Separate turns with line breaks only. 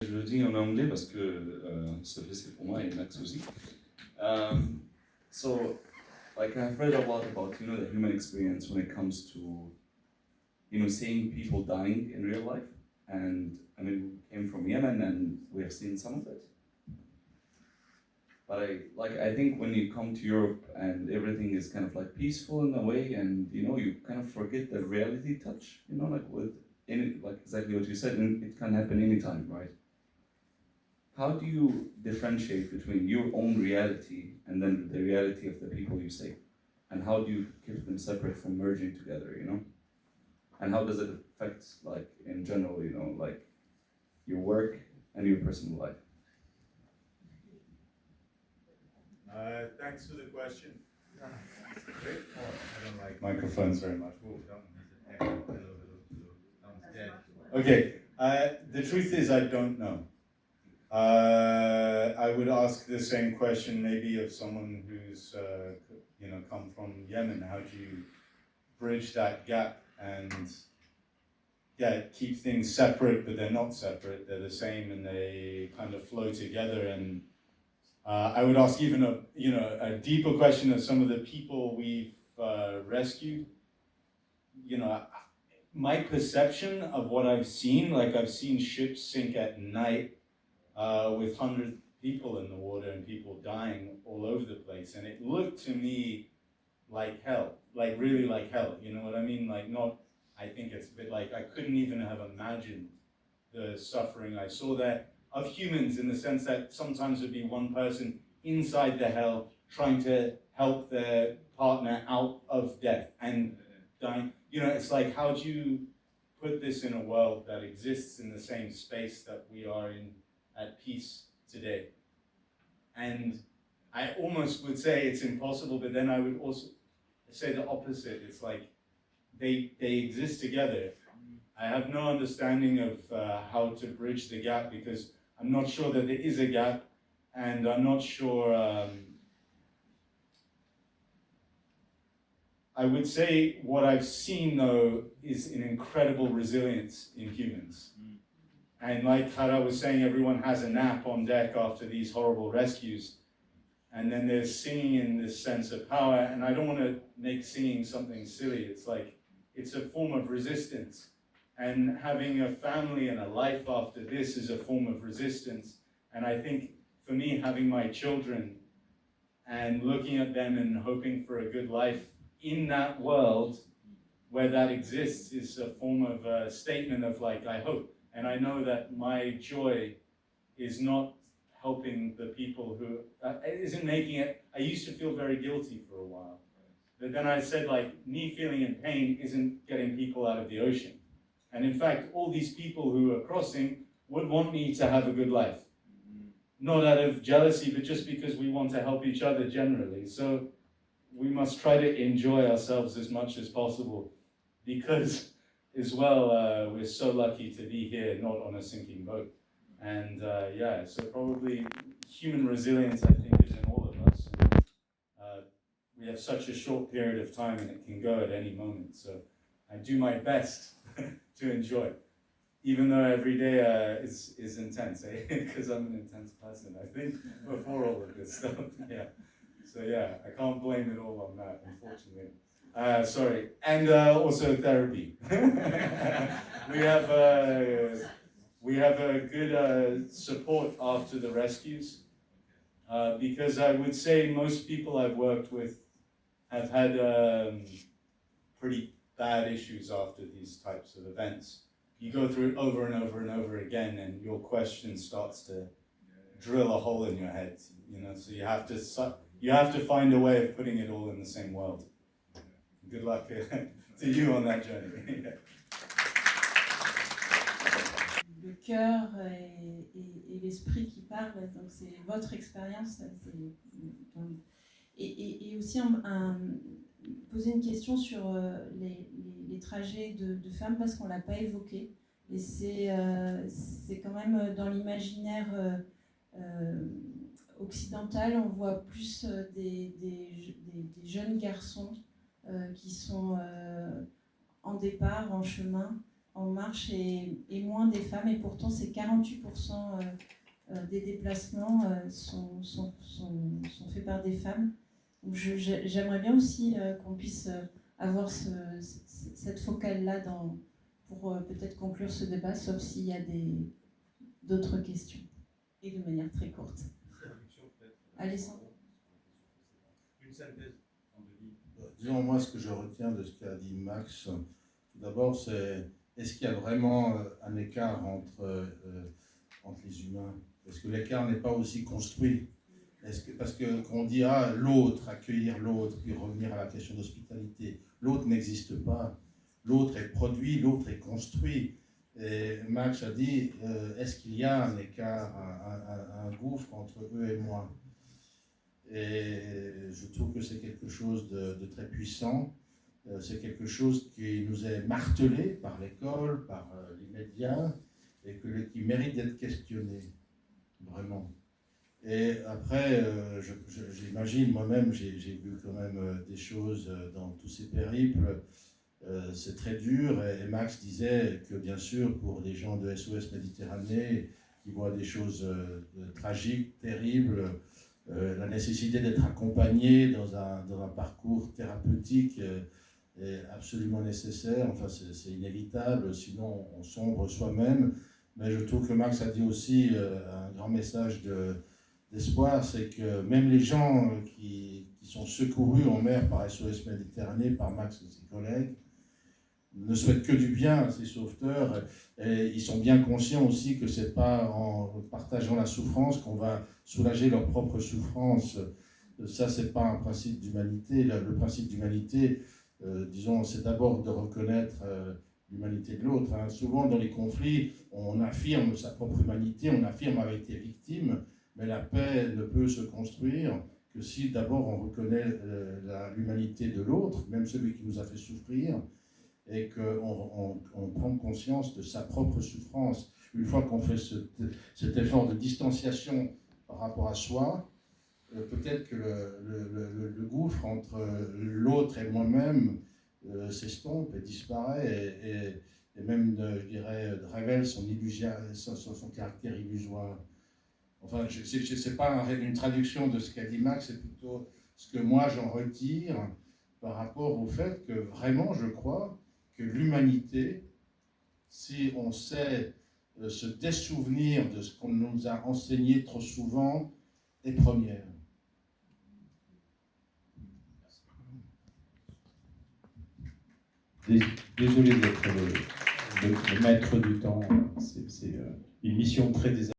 Je le dis en anglais parce que Sophie c'est pour moi et Max aussi. So, like I've read a lot about the human experience when it comes to seeing people dying in real life, and I mean we came from Yemen and we have seen some of it. But I think when you come to Europe and everything is kind of like peaceful in a way, and you kind of forget the reality touch, like with like exactly what you said, and it can happen anytime, right? How do you differentiate between your own reality and then the reality of the people you save? And how do you keep them separate from merging together, And how does it affect, like, in general, like, your work and your personal life?
Thanks for the question. I don't like microphones very much. Okay, the truth is I don't know. I would ask the same question maybe of someone who's come from Yemen. How do you bridge that gap and keep things separate, but they're not separate. They're the same, and they kind of flow together. And I would ask even a deeper question of some of the people we've rescued. My perception of what I've seen, like I've seen ships sink at night with 100 people in the water and people dying all over the place, and it looked to me like hell, like really like hell. You know what I mean? Like not. I think it's a bit like I couldn't even have imagined the suffering I saw there of humans, in the sense that sometimes there'd be one person inside the hell trying to help their partner out of death and dying. It's like, how do you put this in a world that exists in the same space that we are in at peace today? And I almost would say it's impossible, but then I would also say the opposite. It's like they exist together. I have no understanding of how to bridge the gap, because I'm not sure that there is a gap, and I'm not sure. I would say what I've seen, though, is an incredible resilience in humans. And like Hara was saying, everyone has a nap on deck after these horrible rescues. And then there's singing in this sense of power. And I don't want to make singing something silly. It's like, it's a form of resistance. And having a family and a life after this is a form of resistance. And I think for me, having my children and looking at them and hoping for a good life in that world where that exists is a form of a statement of like, I hope. And I know that my joy is not helping the people who, isn't making it. I used to feel very guilty for a while. But then I said, like, me feeling in pain isn't getting people out of the ocean. And in fact, all these people who are crossing would want me to have a good life. Not out of jealousy, but just because we want to help each other generally. So we must try to enjoy ourselves as much as possible, because as well, we're so lucky to be here, not on a sinking boat. And so probably human resilience, I think, is in all of us. And, we have such a short period of time, and it can go at any moment. So I do my best to enjoy, even though every day is intense, because I'm an intense person, I think, before all of this stuff. So I can't blame it all on that, unfortunately. Sorry, and also therapy. We have a good support after the rescues, because I would say most people I've worked with have had pretty bad issues after these types of events. You go through it over and over and over again, and your question starts to drill a hole in your head. So you have to find a way of putting it all in the same world. Good luck to you on that journey.
Le cœur et l'esprit qui parlent, donc c'est votre expérience. Et aussi poser une question sur les trajets de femmes, parce qu'on ne l'a pas évoqué. Et c'est quand même dans l'imaginaire occidental, on voit plus des jeunes garçons qui sont en départ, en chemin, en marche et moins des femmes, et pourtant c'est 48% des déplacements sont faits par des femmes. Donc j'aimerais bien aussi qu'on puisse avoir cette focale-là pour peut-être conclure ce débat, sauf s'il y a d'autres questions, et de manière très courte. Alessandro.
Une synthèse en Denis.
Disons, moi, ce que je retiens de ce qu'a dit Max, tout d'abord, c'est est-ce qu'il y a vraiment un écart entre les humains? Est-ce que l'écart n'est pas aussi construit? Parce qu'on dit, l'autre, accueillir l'autre, puis revenir à la question d'hospitalité, l'autre n'existe pas. L'autre est produit, l'autre est construit. Et Max a dit, est-ce qu'il y a un écart, un gouffre entre eux et moi? Et je trouve que c'est quelque chose de très puissant. C'est quelque chose qui nous est martelé par l'école, par les médias, et qui mérite d'être questionné, vraiment. Et après, j'imagine, moi-même, j'ai vu quand même des choses dans tous ces périples. C'est très dur, et Max disait que bien sûr, pour les gens de SOS Méditerranée, qui voient des choses tragiques, terribles, la nécessité d'être accompagné dans un parcours thérapeutique est absolument nécessaire. Enfin, c'est inévitable, sinon on sombre soi-même. Mais je trouve que Max a dit aussi un grand message d'espoir, c'est que même les gens qui sont secourus en mer par SOS Méditerranée, par Max et ses collègues, ne souhaitent que du bien à ces sauveteurs, et ils sont bien conscients aussi que c'est pas en partageant la souffrance qu'on va soulager leur propre souffrance. Ça, c'est pas un principe d'humanité. Le principe d'humanité, disons, c'est d'abord de reconnaître l'humanité de l'autre. Hein. Souvent, dans les conflits, on affirme sa propre humanité, on affirme avoir été victime, mais la paix ne peut se construire que si d'abord on reconnaît l'humanité de l'autre, même celui qui nous a fait souffrir, et qu'on prend conscience de sa propre souffrance. Une fois qu'on fait cet effort de distanciation par rapport à soi, peut-être que le gouffre entre l'autre et moi-même s'estompe et disparaît, et même, je dirais, révèle son caractère illusoire. Enfin, c'est pas une traduction de ce qu'a dit Max, c'est plutôt ce que moi j'en retire par rapport au fait que vraiment, je crois, que l'humanité, si on sait se dessouvenir de ce qu'on nous a enseigné trop souvent, est première.
Désolé d'être le maître du temps, c'est une mission très désagréable.